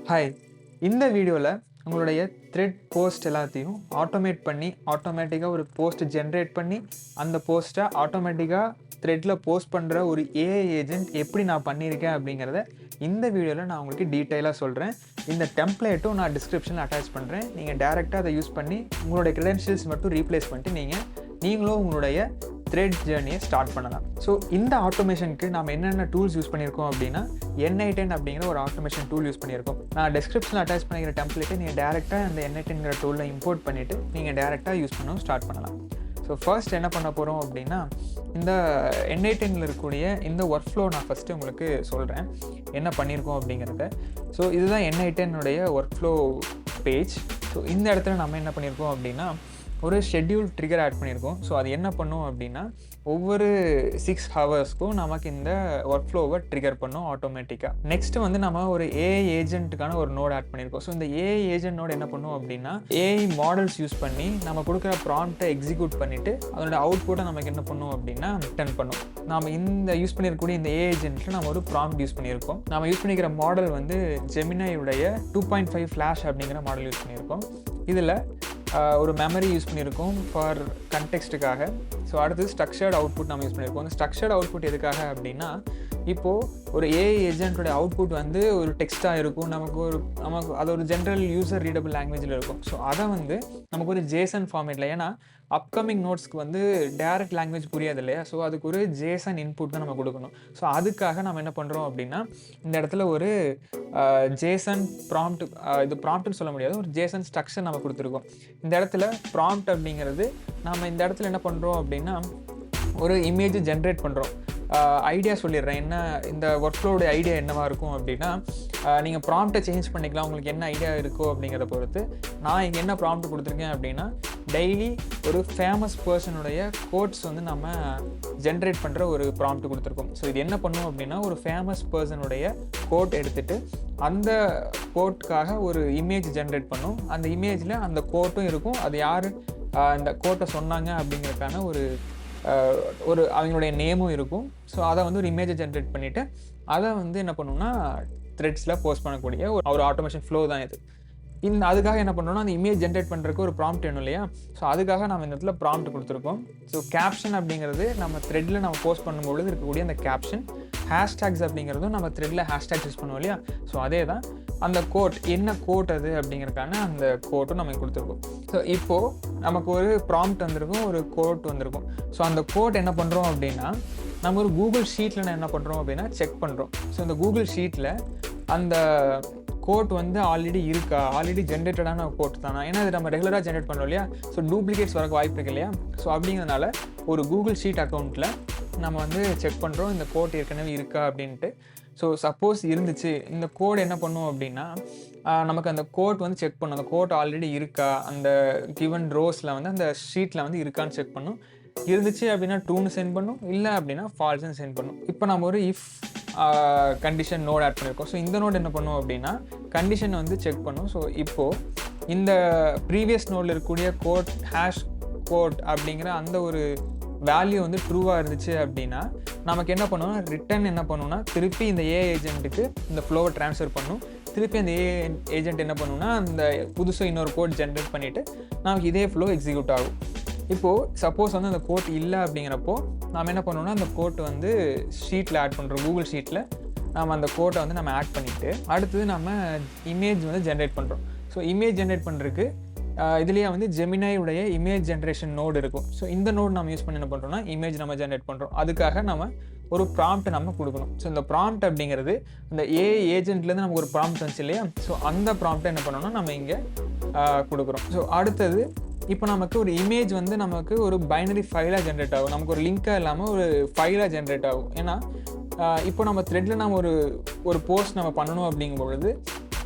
Hi, இந்த வீடியோவில் உங்களுடைய த்ரெட் போஸ்ட் எல்லாத்தையும் ஆட்டோமேட் பண்ணி ஆட்டோமேட்டிக்காக ஒரு போஸ்ட் ஜென்ரேட் பண்ணி அந்த போஸ்ட்டை ஆட்டோமேட்டிக்காக த்ரெட்டில் போஸ்ட் பண்ணுற ஒரு ஏஐ ஏஜென்ட் எப்படி நான் பண்ணியிருக்கேன் அப்படிங்கிறத இந்த வீடியோவில் நான் உங்களுக்கு டீட்டெயிலாக சொல்கிறேன். இந்த டெம்ப்ளேட்டும் நான் டிஸ்கிரிப்ஷனில் அட்டாச் பண்ணுறேன். நீங்கள் டேரெக்டாக அதை யூஸ் பண்ணி உங்களுடைய க்ரெடென்ஷியல்ஸ் மட்டும் ரீப்ளேஸ் பண்ணிட்டு நீங்களும் உங்களுடைய த்ரெட் ஜேர்னியை ஸ்டார்ட் பண்ணலாம். ஸோ இந்த ஆட்டோமேஷனுக்கு நம்ம என்னென்ன டூல்ஸ் யூஸ் பண்ணியிருக்கோம் அப்படின்னா N8N அப்படிங்கிற ஒரு ஆட்டோமேஷன் டூல் யூஸ் பண்ணியிருக்கோம். நான் டிஸ்கிரிப்ஷனில் அட்டாச் பண்ணிக்கிற டெம்ப்ளேட்டை நீங்கள் டேரெக்டாக அந்த N8Nங்கிற டூலில் இம்போர்ட் பண்ணிவிட்டு நீங்கள் டேரெக்டாக யூஸ் பண்ணவும் ஸ்டார்ட் பண்ணலாம். ஸோ ஃபர்ஸ்ட் என்ன பண்ண போகிறோம் அப்படின்னா, இந்த N8Nல் இருக்கக்கூடிய இந்த ஒர்க் ஃப்ளோ நான் ஃபஸ்ட்டு உங்களுக்கு சொல்கிறேன் என்ன பண்ணியிருக்கோம் அப்படிங்கிறத. ஸோ இதுதான் N8N work flow page. So இந்த இடத்துல நம்ம என்ன பண்ணியிருக்கோம் அப்படின்னா, ஒரு ஷெட்யூல் ட்ரிகர் ஆட் பண்ணியிருக்கோம். ஸோ அது என்ன பண்ணும் அப்படின்னா, ஒவ்வொரு 6 ஹவர்ஸ்க்கும் நமக்கு இந்த ஒர்க் ஃப்ளோவை ட்ரிகர் பண்ணும் ஆட்டோமேட்டிக்காக. நெக்ஸ்ட்டு வந்து நம்ம ஒரு ஏஐ ஏஜென்ட்டுக்கான ஒரு நோட் ஆட் பண்ணியிருக்கோம். ஸோ இந்த ஏஐ ஏஜென்ட் நோட் என்ன பண்ணும் அப்படின்னா, ஏஐ மாடல்ஸ் யூஸ் பண்ணி நம்ம கொடுக்குற ப்ராம்ப்டை எக்ஸிக்யூட் பண்ணிவிட்டு அதோட அவுட்புட்டை நமக்கு என்ன பண்ணும் அப்படின்னா ரிட்டர்ன் பண்ணும். நம்ம இந்த யூஸ் பண்ணியிருக்கக்கூடிய இந்த ஏஐ ஏஜென்ட்டில் நம்ம ஒரு ப்ராம்ப்ட் யூஸ் பண்ணியிருக்கோம். நம்ம யூஸ் பண்ணிக்கிற மாடல் வந்து ஜெமினாயுடைய 2.5 ஃப்ளாஷ் அப்படிங்கிற மாடல் யூஸ் பண்ணியிருக்கோம். இதில் ஒரு மெமரி யூஸ் பண்ணியிருக்கோம் ஃபார் கண்டெக்ஸ்ட்டுக்காக. ஸோ அடுத்து ஸ்ட்ரக்சர்ட் அவுட்புட் நம்ம யூஸ் பண்ணியிருக்கோம். அந்த ஸ்ட்ரக்சர்ட் அவுட்புட் எதுக்காக அப்படின்னா, இப்போது ஒரு ஏஐ ஏஜென்ட்டோட அவுட்புட் வந்து ஒரு டெக்ஸ்ட்டாக இருக்கும். நமக்கு அது ஒரு ஜென்ரல் யூசர் ரீடபிள் லாங்குவேஜில் இருக்கும். ஸோ அதை வந்து நமக்கு ஒரு ஜேசன் ஃபார்மேட்டில், ஏன்னா அப்கமிங் நோட்ஸ்க்கு வந்து டேரக்ட் லாங்குவேஜ் புரியாது இல்லையா? ஸோ அதுக்கு ஒரு ஜேசன் இன்புட் தான் நம்ம கொடுக்கணும். ஸோ அதுக்காக நம்ம என்ன பண்ணுறோம் அப்படின்னா, இந்த இடத்துல ஒரு ஜேசன் ப்ராம்ப்ட், இது ப்ராம்ப்ட்னு சொல்ல முடியாது, ஒரு ஜேசன் ஸ்ட்ரக்சர் நம்ம கொடுத்துருக்கோம். இந்த இடத்துல ப்ராம்ப்ட் அப்படிங்கிறது நம்ம இந்த இடத்துல என்ன பண்ணுறோம் அப்படின்னா, ஒரு இமேஜ் ஜென்ரேட் பண்ணுறோம். ஐடியா சொல்லிடுறேன். என்ன இந்த ஒர்க் ஃப்ளோடைய ஐடியா என்னவாக இருக்கும் அப்படின்னா, நீங்கள் ப்ராம்ப்டை சேஞ்ச் பண்ணிக்கலாம் உங்களுக்கு என்ன ஐடியா இருக்கோ அப்படிங்கிறத பொறுத்து. நான் இங்கே என்ன ப்ராம்ப்ட் கொடுத்துருக்கேன் அப்படின்னா, டெய்லி ஒரு ஃபேமஸ் பர்சனுடைய கோட்ஸ் வந்து நம்ம ஜென்ரேட் பண்ணுற ஒரு ப்ராம்ப்ட் கொடுத்துருக்கோம். ஸோ இது என்ன பண்ணும் அப்படின்னா, ஒரு ஃபேமஸ் பர்சனுடைய கோட் எடுத்துகிட்டு அந்த கோட்காக ஒரு இமேஜ் ஜென்ரேட் பண்ணும். அந்த இமேஜில் அந்த கோட்டும் இருக்கும், அது யார் இந்த கோட்டை சொன்னாங்க அப்படிங்கிறதுக்கான ஒரு அவங்களுடைய நேமும் இருக்கும். ஸோ அதை வந்து ஒரு இமேஜை ஜென்ரேட் பண்ணிவிட்டு அதை வந்து என்ன பண்ணணும்னா த்ரெட்ஸில் போஸ்ட் பண்ணக்கூடிய ஒரு ஆட்டோமேஷன் ஃப்ளோ தான் இது. அதுக்காக என்ன பண்ணுறோம்னா, அந்த இமேஜ் ஜென்ரேட் பண்ணுறதுக்கு ஒரு ப்ராம்ப்ட் வேணும் இல்லையா? ஸோ அதுக்காக நம்ம இந்த இடத்துல ப்ராம்ப்ட் கொடுத்துருக்கோம். ஸோ கேப்ஷன் அப்படிங்கிறது நம்ம த்ரெட்டில் நம்ம போஸ்ட் பண்ணும்பொழுது இருக்கக்கூடிய அந்த கேப்ஷன். ஹேஷ்டேக்ஸ் அப்படிங்கிறதும் நம்ம த்ரெட்டில் ஹேஷ்டேக்ஸ் யூஸ் பண்ணுவோம் இல்லையா? ஸோ அதே தான் அந்த கோட், என்ன கோட் அது அப்படிங்கிறதுக்கான அந்த கோட்டும் நம்ம கொடுத்துருக்கோம். ஸோ இப்போது நமக்கு ஒரு ப்ராம்ப்ட் வந்திருக்கும், ஒரு கோட் வந்திருக்கும். ஸோ அந்த கோட் என்ன பண்ணுறோம் அப்படின்னா, நம்ம ஒரு கூகுள் ஷீட்டில் என்ன பண்ணுறோம் அப்படின்னா செக் பண்ணுறோம். ஸோ இந்த கூகுள் ஷீட்டில் அந்த கோட் வந்து ஆல்ரெடி இருக்கா, ஆல்ரெடி ஜென்ரேட்டடான கோட் தானா, ஏன்னா இது நம்ம ரெகுலராக ஜென்ரேட் பண்ணுறோம் இல்லையா? ஸோ டூப்ளிகேட்ஸ் வரக்கு வாய்ப்பு இருக்கு இல்லையா? ஸோ அப்படிங்கிறதுனால ஒரு கூகுள் ஷீட் அக்கௌண்ட்டில் நம்ம வந்து செக் பண்ணுறோம் இந்த கோட் ஏற்கனவே இருக்கா அப்படின்ட்டு. ஸோ சப்போஸ் இருந்துச்சு, இந்த கோட் என்ன பண்ணும் அப்படின்னா, நமக்கு அந்த கோட் வந்து செக் பண்ணும். அந்த கோட் ஆல்ரெடி இருக்கா, அந்த கிவன் ரோஸில் வந்து அந்த ஷீட்டில் வந்து இருக்கான்னு செக் பண்ணும். இருந்துச்சு அப்படின்னா ட்ரூன்னு சென்ட் பண்ணும், இல்லை அப்படின்னா ஃபால்ஸ்ன்னு சென்ட் பண்ணும். இப்போ நம்ம ஒரு இஃப் கண்டிஷன் நோட் ஆட் பண்ணியிருக்கோம். ஸோ இந்த நோட் என்ன பண்ணும் அப்படின்னா, கண்டிஷனை வந்து செக் பண்ணும். ஸோ இப்போது இந்த ப்ரீவியஸ் நோடில் இருக்கக்கூடிய கோட் ஹேஷ் கோட் அப்படிங்கிற அந்த ஒரு வேல்யூ வந்து ட்ரூவாக இருந்துச்சு அப்படின்னா நமக்கு என்ன பண்ணுவோம்னா, ரிட்டன் என்ன பண்ணுன்னா, திருப்பி இந்த ஏஐ ஏஜென்ட்டுக்கு இந்த ஃப்ளோவை ட்ரான்ஸ்ஃபர் பண்ணும். திருப்பி அந்த ஏஐ ஏஜென்ட் என்ன பண்ணுன்னா, அந்த புதுசாக இன்னொரு கோட் ஜென்ரேட் பண்ணிவிட்டு நமக்கு இதே ஃப்ளோ எக்ஸிக்யூட் ஆகும். இப்போது சப்போஸ் வந்து அந்த கோட் இல்லை அப்படிங்கிறப்போ நம்ம என்ன பண்ணோம்னா, அந்த கோட் வந்து ஷீட்டில் ஆட் பண்ணுறோம். கூகுள் ஷீட்டில் நம்ம அந்த கோட்டை வந்து நம்ம ஆட் பண்ணிவிட்டு அடுத்தது நம்ம இமேஜ் வந்து ஜென்ரேட் பண்ணுறோம். ஸோ இமேஜ் ஜென்ரேட் பண்ணுறதுக்கு இதுலேயே வந்து ஜெமினாயுடைய இமேஜ் ஜென்ரேஷன் நோடு இருக்கும். ஸோ இந்த நோடு நம்ம யூஸ் பண்ணி என்ன பண்ணுறோம்னா, இமேஜ் நம்ம ஜென்ரேட் பண்ணுறோம். அதுக்காக நம்ம ஒரு ப்ராம்ப்ட் நம்ம கொடுக்கணும். ஸோ இந்த ப்ராம்ப்ட் அப்படிங்கிறது அந்த ஏஐ ஏஜென்ட்லேருந்து நமக்கு ஒரு ப்ராம்ப்ட் வந்துச்சு இல்லையா? ஸோ அந்த ப்ராம்ப்டை என்ன பண்ணோம்னா நம்ம இங்கே கொடுக்குறோம். ஸோ அடுத்தது இப்போ நமக்கு ஒரு இமேஜ் வந்து நமக்கு ஒரு பைனரி ஃபைலாக ஜென்ரேட் ஆகும். நமக்கு ஒரு லிங்காக இல்லாமல் ஒரு ஃபைலாக ஜென்ரேட் ஆகும். ஏன்னா இப்போ நம்ம த்ரெட்டில் நம்ம ஒரு போஸ்ட் நம்ம பண்ணணும் அப்படிங்கும் பொழுது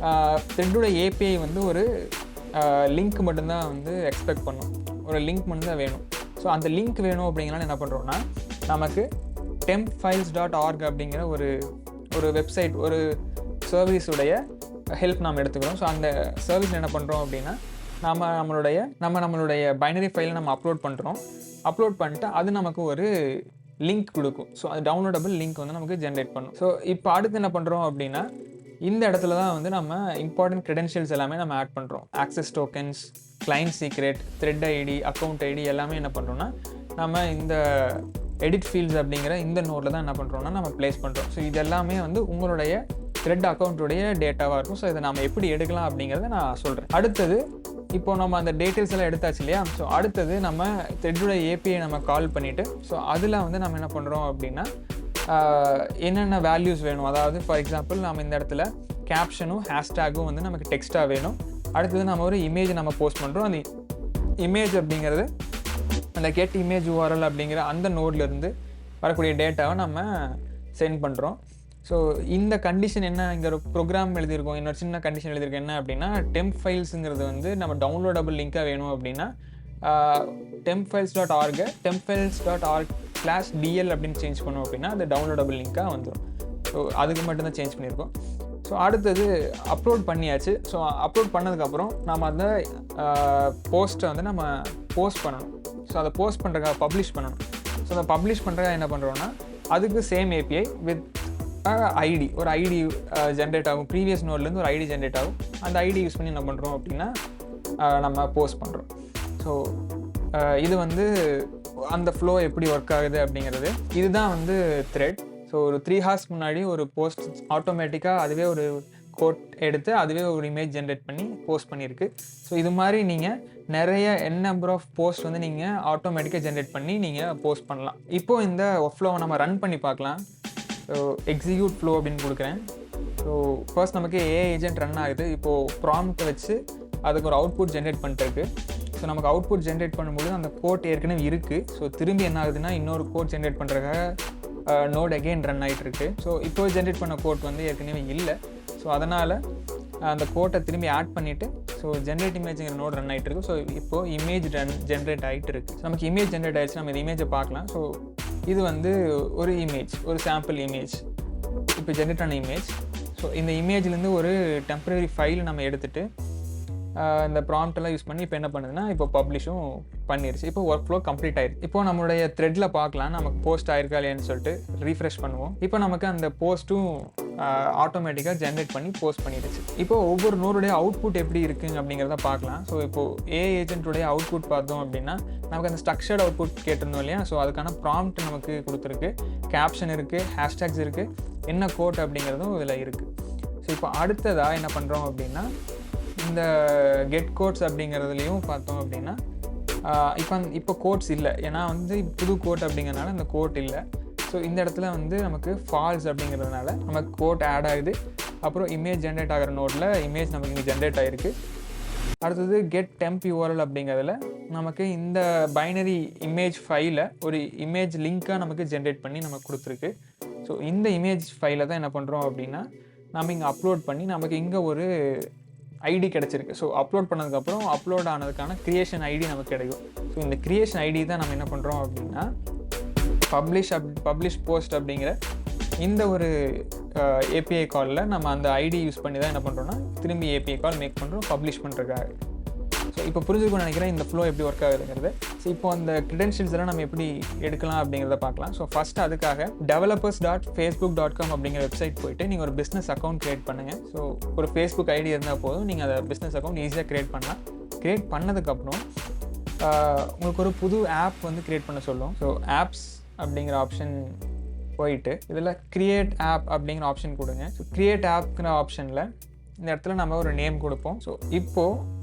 த்ரெட்டோட ஏபிஐ வந்து ஒரு லிங்க் மட்டும்தான் வந்து எக்ஸ்பெக்ட் பண்ணும். ஒரு லிங்க் மட்டும்தான் வேணும். ஸோ அந்த லிங்க் வேணும் அப்படிங்கிறனால என்ன பண்ணுறோன்னா, நமக்கு tempfiles.org அப்படிங்கிற ஒரு வெப்சைட், ஒரு சர்வீஸுடைய ஹெல்ப் நாம் எடுத்துக்கிறோம். ஸோ அந்த சர்வீஸில் என்ன பண்ணுறோம் அப்படின்னா, நம்மளுடைய பைனரி ஃபைலை நம்ம அப்லோட் பண்ணுறோம். அப்லோட் பண்ணிட்டு அது நமக்கு ஒரு லிங்க் கொடுக்கும். ஸோ அது டவுன்லோடபிள் லிங்க் வந்து நமக்கு ஜென்ரேட் பண்ணும். ஸோ இப்போ அடுத்து என்ன பண்ணுறோம் அப்படின்னா, இந்த இடத்துல தான் வந்து நம்ம இம்பார்ட்டன்ட் க்ரெடென்ஷியல்ஸ் எல்லாமே நம்ம ஆட் பண்ணுறோம். Access tokens, client secret, thread ID, account ID எல்லாமே என்ன பண்ணுறோம்னா நம்ம இந்த எடிட் ஃபீல்ட்ஸ் அப்படிங்கிற இந்த நோடில் தான் என்ன பண்ணுறோம்னா நம்ம ப்ளேஸ் பண்ணுறோம். ஸோ இது எல்லாமே வந்து உங்களுடைய த்ரெட் அக்கௌண்ட்டுடைய டேட்டாவாக இருக்கும். ஸோ இதை நம்ம எப்படி எடுக்கலாம் அப்படிங்கிறத நான் சொல்கிறேன். அடுத்தது இப்போ நம்ம அந்த டீட்டெயில்ஸ் எல்லாம் எடுத்தாச்சு இல்லையா? ஸோ அடுத்தது நம்ம த்ரெட்டோட ஏபிஐ நம்ம கால் பண்ணிவிட்டு ஸோ அதில் வந்து நம்ம என்ன பண்ணுறோம் அப்படின்னா என்னென்ன வேல்யூஸ் வேணும், அதாவது ஃபார் எக்ஸாம்பிள் நம்ம இந்த இடத்துல கேப்ஷனும் ஹேஷ்டேக்கும் வந்து நமக்கு டெக்ஸ்ட்டாக வேணும். அடுத்தது நம்ம ஒரு இமேஜ் நம்ம போஸ்ட் பண்ணுறோம். அந்த இமேஜ் அப்படிங்கிறது அந்த கெட் இமேஜ் URL அப்படிங்கிற அந்த நோட்லேருந்து வரக்கூடிய டேட்டாவை நம்ம சென்ட் பண்ணுறோம். ஸோ இந்த கண்டிஷன் என்ன, இங்கே ஒரு ப்ரோக்ராம் எழுதியிருக்கோம், இன்னொரு சின்ன கண்டிஷன் எழுதியிருக்கோம். என்ன அப்படின்னா டெம்ப் ஃபைல்ஸுங்கிறது வந்து நம்ம டவுன்லோடபிள் லிங்காக வேணும் அப்படின்னா tempfiles.org tempfiles.org/dl அப்படின்னு சேஞ்ச் பண்ணோம் அப்படின்னா அது டவுன்லோடபிள் லிங்காக வந்துடும். ஸோ அதுக்கு மட்டும்தான் சேஞ்ச் பண்ணியிருக்கோம். ஸோ அடுத்தது அப்லோட் பண்ணியாச்சு. ஸோ அப்லோட் பண்ணதுக்கப்புறம் நம்ம அந்த போஸ்ட்டை வந்து நம்ம போஸ்ட் பண்ணணும். ஸோ அதை போஸ்ட் பண்ணுறதுக்காக பப்ளிஷ் பண்ணணும். ஸோ அதை பப்ளிஷ் பண்ணுறதுக்காக என்ன பண்ணுறோன்னா அதுக்கு சேம் ஏபிஐ வித் ஐடி, ஒரு ஐடி ஜென்ரேட் ஆகும். ப்ரீவியஸ் நோட்லேருந்து ஒரு ஐடி ஜென்ரேட் ஆகும். அந்த ஐடி யூஸ் பண்ணி என்ன பண்ணுறோம் அப்படின்னா நம்ம போஸ்ட் பண்ணுறோம். ஸோ இது வந்து அந்த ஃப்ளோ எப்படி ஒர்க் ஆகுது அப்படிங்கிறது. இதுதான் வந்து த்ரெட். ஸோ ஒரு 3 hours முன்னாடி ஒரு போஸ்ட் ஆட்டோமேட்டிக்காக அதுவே ஒரு கோட் எடுத்து அதுவே ஒரு இமேஜ் ஜென்ரேட் பண்ணி போஸ்ட் பண்ணியிருக்கு. ஸோ இது மாதிரி நீங்கள் நிறைய நம்பர் ஆஃப் போஸ்ட் வந்து நீங்கள் ஆட்டோமேட்டிக்காக ஜென்ரேட் பண்ணி நீங்கள் போஸ்ட் பண்ணலாம். இப்போது இந்த ஃப்ளோவை நம்ம ரன் பண்ணி பார்க்கலாம். ஸோ எக்ஸிக்யூட் ஃப்ளோ அப்படின்னு கொடுக்குறேன். ஸோ ஃபர்ஸ்ட் நமக்கு ஏஐ ஏஜென்ட் ரன் ஆகுது. இப்போது ப்ராம்ப்ட் வச்சு அதுக்கு ஒரு அவுட்புட் ஜென்ரேட் பண்ணிட்டுருக்கு. ஸோ நமக்கு அவுட்புட் ஜென்ரேட் பண்ணும்போது அந்த கோட் ஏற்கனவே இருக்குது. ஸோ திரும்பி என்ன ஆகுதுன்னா இன்னொரு கோட் ஜென்ரேட் பண்ணுறதுக்காக நோட் அகெயின் ரன் ஆகிட்டுருக்கு. ஸோ இப்போ ஜென்ரேட் பண்ண கோட் வந்து ஏற்கனவே இல்லை. ஸோ அதனால் அந்த கோட்டை திரும்பி ஆட் பண்ணிவிட்டு ஸோ ஜென்ரேட் இமேஜுங்கிற நோட் ரன் ஆகிட்டு இருக்கு. ஸோ இப்போது இமேஜ் ஜென்ரேட் ஆகிட்டு இருக்குது. நமக்கு இமேஜ் ஜென்ரேட் ஆகிடுச்சு. நம்ம இந்த இமேஜை பார்க்கலாம். ஸோ இது வந்து ஒரு இமேஜ், ஒரு சாம்பிள் இமேஜ், இப்போ ஜென்ரேட் ஆன இமேஜ். ஸோ இந்த இமேஜ்லேருந்து ஒரு டெம்பரரி ஃபைல் நம்ம எடுத்துகிட்டு இந்த ப்ராம்ப்டெல்லாம் யூஸ் பண்ணி இப்போ என்ன பண்ணுதுன்னா இப்போ பப்ளிஷும் பண்ணிடுச்சு. இப்போ ஒர்க் ஃப்ளோ கம்ப்ளீட் ஆயிடுச்சு. இப்போ நம்மளுடைய த்ரெட்டில் பார்க்கலாம் நமக்கு போஸ்ட் ஆயிருக்கா இல்லையான்னு சொல்லிட்டு ரீஃப்ரெஷ் பண்ணுவோம். இப்போ நமக்கு அந்த போஸ்ட்டும் ஆட்டோமேட்டிக்காக ஜென்ரேட் பண்ணி போஸ்ட் பண்ணிடுச்சு. இப்போ ஒவ்வொரு நோருடைய அவுட்புட் எப்படி இருக்குங்க அப்படிங்கிறத பார்க்கலாம். ஸோ இப்போது ஏஐ ஏஜென்ட்டுடைய அவுட்புட் பார்த்தோம் அப்படின்னா நமக்கு அந்த ஸ்ட்ரக்சர்ட் அவுட்புட் கேட்டிருந்தோம் இல்லையா? ஸோ அதுக்கான ப்ராம்ப்ட் நமக்கு கொடுத்துருக்கு, கேப்ஷன் இருக்குது, ஹேஷ்டேக்ஸ் இருக்குது, என்ன கோட் அப்படிங்கிறதும் இதில் இருக்குது. ஸோ இப்போ அடுத்ததாக என்ன பண்ணுறோம் அப்படின்னா இந்த கெட் கோட்ஸ் அப்படிங்கிறதுலையும் பார்த்தோம் அப்படின்னா இப்போ கோட்ஸ் இல்லை, ஏன்னா வந்து புது கோட் அப்படிங்கிறதுனால இந்த கோட் இல்லை. ஸோ இந்த இடத்துல வந்து நமக்கு ஃபால்ஸ் அப்படிங்கிறதுனால நமக்கு கோட் ஆட் ஆகுது. அப்புறம் இமேஜ் ஜென்ரேட் ஆகிற நோட்டில் இமேஜ் நமக்கு இங்கே ஜென்ரேட் ஆகிருக்கு. அடுத்தது கெட் டெம்ப் URL அப்படிங்கிறதுல நமக்கு இந்த பைனரி இமேஜ் ஃபைலை ஒரு இமேஜ் லிங்காக நமக்கு ஜென்ரேட் பண்ணி நமக்கு கொடுத்துருக்கு. ஸோ இந்த இமேஜ் ஃபைலை தான் என்ன பண்ணுறோம் அப்படின்னா நம்ம இங்கே அப்லோட் பண்ணி நமக்கு இங்கே ஒரு ஐடி கிடச்சிருக்கு. ஸோ அப்லோட் பண்ணதுக்கப்புறம் அப்லோட் ஆனதுக்கான க்ரியேஷன் ஐடி நமக்கு கிடைக்கும். ஸோ இந்த க்ரியேஷன் ஐடி தான் நம்ம என்ன பண்ணுறோம் அப்படின்னா பப்ளிஷ் போஸ்ட் அப்படிங்கிற இந்த ஒரு ஏபிஐ காலில் நம்ம அந்த ஐடி யூஸ் பண்ணி தான் என்ன பண்ணுறோம்னா திரும்பி ஏபிஐ கால் மேக் பண்ணுறோம் பப்ளிஷ் பண்ணுறதுக்காக. ஸோ இப்போ புரிஞ்சுக்கணும்னு நினைக்கிறேன் இந்த ஃப்ளோ எப்படி ஒர்க் ஆகுதுங்கிறது. ஸோ இப்போ அந்த க்ரெடென்ஷியல்ஸ் எல்லாம் நம்ம எப்படி எடுக்கலாம் அப்படிங்கிறத பார்க்கலாம். ஸோ ஃபஸ்ட்டு அதுக்காக developers.facebook.com அப்படிங்கிற வெப்சைட் போய்ட்டு நீங்கள் ஒரு பிஸ்னஸ் அக்கௌண்ட் க்ரியேட் பண்ணுங்கள். ஸோ ஒரு ஃபேஸ்புக் ஐடி இருந்தால் போதும், நீங்கள் அதை பிஸ்னஸ் அக்கௌண்ட் ஈஸியாக க்ரியேட் பண்ணலாம். க்ரியேட் பண்ணதுக்கப்புறம் உங்களுக்கு ஒரு புது ஆப் வந்து க்ரியேட் பண்ண சொல்லும். ஸோ ஆப்ஸ் அப்படிங்கிற ஆப்ஷன் போயிட்டு இதில் க்ரியேட் ஆப் அப்படிங்கிற ஆப்ஷன் கொடுங்க. ஸோ க்ரியேட் ஆப்ங்கிற ஆப்ஷனில் இந்த இடத்துல நம்ம ஒரு நேம் கொடுப்போம். ஸோ இப்போது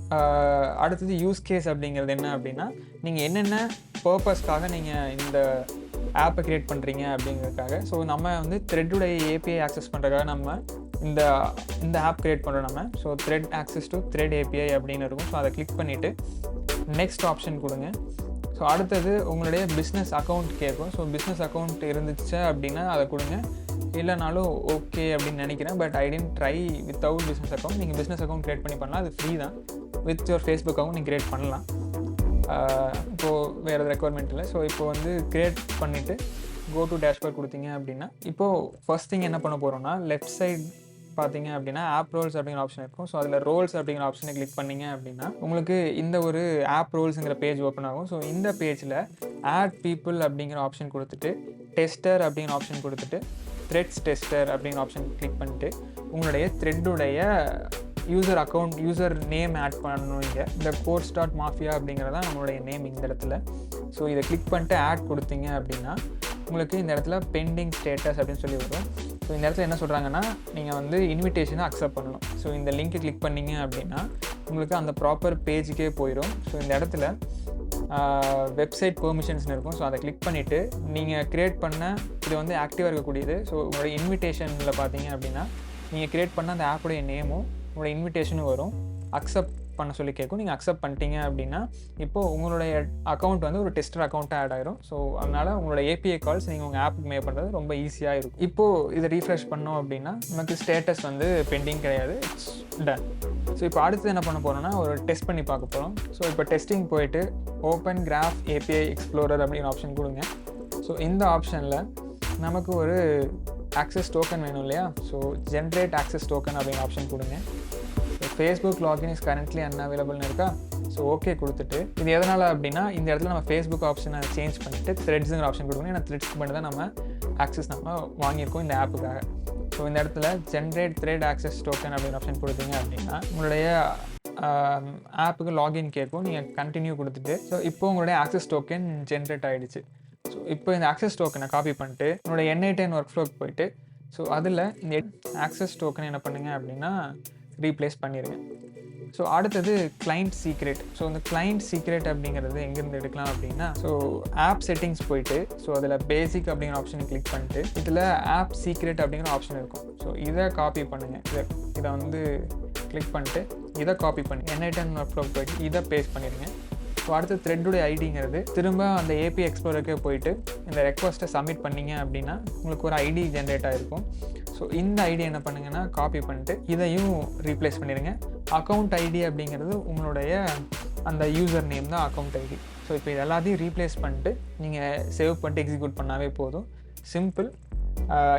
அடுத்தது யூஸ் கேஸ் அப்படிங்கிறது என்ன அப்படின்னா நீங்கள் என்னென்ன பர்பஸ்க்காக நீங்கள் இந்த ஆப்பை க்ரியேட் பண்ணுறீங்க அப்படிங்கிறதுக்காக. ஸோ நம்ம வந்து த்ரெட்டுடைய ஏபிஐ ஆக்சஸ் பண்ணுறதுக்காக நம்ம இந்த ஆப் க்ரியேட் பண்ணுறோம் நம்ம. So thread access to thread API அப்படின்னு இருக்கும். ஸோ அதை கிளிக் பண்ணிவிட்டு நெக்ஸ்ட் ஆப்ஷன் கொடுங்க. ஸோ அடுத்தது உங்களுடைய பிஸ்னஸ் அக்கௌண்ட் கேட்கும். ஸோ பிஸ்னஸ் அக்கௌண்ட் இருந்துச்சு அப்படின்னா அதை கொடுங்க, இல்லைனாலும் ஓகே அப்படின்னு நினைக்கிறேன். But I tend try without business account. நீங்கள் பிஸ்னஸ் அக்கௌண்ட் க்ரியேட் பண்ணி பண்ணலாம், அது ஃப்ரீ தான். வித் யுவர் ஃபேஸ்புக் அக்கௌண்ட் நீங்கள் க்ரியேட் பண்ணலாம். இப்போது வேறு எது ரெக்குவயர்மெண்ட் இல்லை. ஸோ இப்போ வந்து க்ரியேட் பண்ணிவிட்டு கோ டு டேஷ்போர்ட் கொடுத்தீங்க அப்படின்னா இப்போது ஃபர்ஸ்ட் திங் என்ன பண்ண போகிறோம்னா லெஃப்ட் சைட் பார்த்தீங்க அப்படின்னா ஆப் ரோல்ஸ் அப்படிங்கிற ஆப்ஷன் இருக்கும். ஸோ அதில் ரோல்ஸ் அப்படிங்கிற ஆப்ஷனை கிளிக் பண்ணிங்க அப்படின்னா உங்களுக்கு இந்த ஒரு ஆப் ரோல்ஸுங்கிற பேஜ் ஓப்பன் ஆகும். ஸோ இந்த பேஜில் ஆட் பீப்புள் அப்படிங்கிற ஆப்ஷன் கொடுத்துட்டு டெஸ்டர் அப்படிங்கிற ஆப்ஷன் கொடுத்துட்டு த்ரெட்ஸ் டெஸ்டர் அப்படிங்கிற ஆப்ஷன் கிளிக் பண்ணிட்டு உங்களுடைய த்ரெட்டுடைய யூசர் நேம் ஆட் பண்ணணும். இங்கே இந்த course.mafia அப்படிங்கிறதான் நம்மளுடைய நேம் இந்த இடத்துல. ஸோ இதை கிளிக் பண்ணிட்டு ஆட் கொடுத்தீங்க அப்படின்னா உங்களுக்கு இந்த இடத்துல பெண்டிங் ஸ்டேட்டஸ் அப்படின்னு சொல்லி வரும். ஸோ இந்த இடத்துல என்ன சொல்கிறாங்கன்னா நீங்கள் வந்து இன்விடேஷனை அக்செப்ட் பண்ணணும். ஸோ இந்த லிங்க்கை கிளிக் பண்ணிங்க அப்படின்னா உங்களுக்கு அந்த ப்ராப்பர் பேஜுக்கே போயிடும். ஸோ இந்த இடத்துல வெப்சைட் பெர்மிஷன்ஸ்னு இருக்கும். ஸோ அதை கிளிக் பண்ணிவிட்டு நீங்கள் க்ரியேட் பண்ண இது வந்து ஆக்டிவாக இருக்கக்கூடியது. ஸோ உங்களோட இன்விடேஷனில் பார்த்தீங்க அப்படின்னா நீங்கள் க்ரியேட் பண்ண அந்த ஆப்புடைய நேமும் உங்களோட இன்விடேஷனும் வரும். அக்செப்ட் பண்ண சொல்லி கேட்கும். நீங்கள் அக்செப்ட் பண்ணிட்டீங்க அப்படின்னா இப்போது உங்களுடைய அக்கௌண்ட் வந்து ஒரு டெஸ்டர் அக்கௌண்ட்டாக ஆட் ஆகிரும். ஸோ அதனால் உங்களோட ஏபிஐ கால்ஸ் நீங்கள் உங்கள் ஆப்புக்கு மே பண்ணுறது ரொம்ப ஈஸியாக இருக்கும். இப்போது இதை ரீஃப்ரெஷ் பண்ணோம் அப்படின்னா நமக்கு ஸ்டேட்டஸ் வந்து பெண்டிங் கிடையாது, இட்ஸ் டன். ஸோ இப்போ அடுத்து என்ன பண்ண போகிறோம்னா ஒரு டெஸ்ட் பண்ணி பார்க்க போகிறோம். ஸோ இப்போ டெஸ்டிங் போயிட்டு ஓப்பன் கிராஃப் ஏபிஐ எக்ஸ்ப்ளோரர் அப்படின்னு ஆப்ஷன் கொடுங்க. ஸோ இந்த ஆப்ஷனில் நமக்கு ஒரு ஆக்சஸ் டோக்கன் வேணும் இல்லையா? ஸோ ஜென்ரேட் ஆக்சஸ் டோக்கன் அப்படின்னு ஆப்ஷன் கொடுங்க. ஃபேஸ்புக் லாகின் இஸ் கரண்ட்லி அன்அவைலபிள்னு இருக்கா? ஸோ ஓகே கொடுத்துட்டு இது எதனால் அப்படின்னா இந்த இடத்துல நம்ம ஃபேஸ்புக் ஆப்ஷனை சேஞ்ச் பண்ணிவிட்டு த்ரெட்ஸுங்கிற ஆப்ஷன் கொடுக்கணும். ஏன்னா த்ரெட்ஸ்க்கு பண்ணி தான் நம்ம ஆக்சஸ் நம்ம வாங்கியிருக்கோம் இந்த ஆப்புக்காக. ஸோ இந்த இடத்துல ஜென்ரேட் த்ரெட் ஆக்சஸ் டோக்கன் அப்படின்னு ஆப்ஷன் கொடுத்தீங்க அப்படின்னா உங்களுடைய ஆப்புக்கு லாகின் கேட்கும். நீங்கள் கண்டினியூ கொடுத்துட்டு ஸோ இப்போ உங்களுடைய ஆக்சஸ் டோக்கன் ஜென்ரேட் ஆகிடுச்சு. ஸோ இப்போ இந்த ஆக்சஸ் டோக்கனை காப்பி பண்ணிட்டு உங்களோட N8N ஒர்க் ஃப்ளோக்கு போயிட்டு ஸோ அதில் இந்த ஆக்சஸ் டோக்கன் என்ன பண்ணுங்க அப்படின்னா ரீப்ளேஸ் பண்ணிடுங்க. ஸோ அடுத்தது கிளைண்ட் சீக்ரெட். ஸோ இந்த கிளைண்ட் சீக்ரெட் அப்படிங்கிறது எங்கேருந்து எடுக்கலாம் அப்படின்னா ஸோ ஆப் செட்டிங்ஸ் போயிட்டு ஸோ அதில் பேசிக் அப்படிங்கிற ஆப்ஷனை கிளிக் பண்ணிட்டு இதில் ஆப் சீக்ரெட் அப்படிங்கிற ஆப்ஷன் இருக்கும். ஸோ இதை காப்பி பண்ணுங்கள். இதை வந்து கிளிக் பண்ணிட்டு இதை காப்பி பண்ணி N8N ஒர்க் ஃப்ளோக்கு போயிட்டு இதை பேஸ்ட் பண்ணிடுங்க. ஸோ அடுத்து த்ரெட்டுடைய ஐடிங்கிறது திரும்ப அந்த ஏபி எக்ஸ்ப்ளோரருக்கே போயிட்டு இந்த ரெக்வஸ்ட்டை சப்மிட் பண்ணிங்க அப்படின்னா உங்களுக்கு ஒரு ஐடி ஜென்ரேட் ஆகிருக்கும். ஸோ இந்த ஐடி என்ன பண்ணுங்கன்னா காப்பி பண்ணிட்டு இதையும் ரீப்ளேஸ் பண்ணிடுங்க. அக்கௌண்ட் ஐடி அப்படிங்கிறது உங்களுடைய அந்த யூசர் நேம் தான் அக்கௌண்ட் ஐடி. ஸோ இப்போ இது எல்லாத்தையும் ரீப்ளேஸ் பண்ணிட்டு நீங்கள் சேவ் பண்ணிட்டு எக்ஸிக்யூட் பண்ணாவே போதும். சிம்பிள்.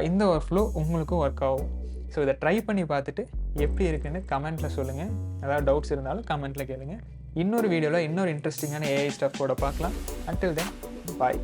இந்த ஒர்க் ஃப்ளோ உங்களுக்கும் ஒர்க் ஆகும். ஸோ இதை ட்ரை பண்ணி பார்த்துட்டு எப்படி இருக்குன்னு கமெண்ட்டில் சொல்லுங்கள். ஏதாவது டவுட்ஸ் இருந்தாலும் கமெண்ட்டில் கேளுங்க. இன்னொரு வீடியோவில் இன்னொரு இன்ட்ரெஸ்டிங்கான ஏஐ ஸ்டஃப்போட பார்க்கலாம். அன்டில் தென் பாய்.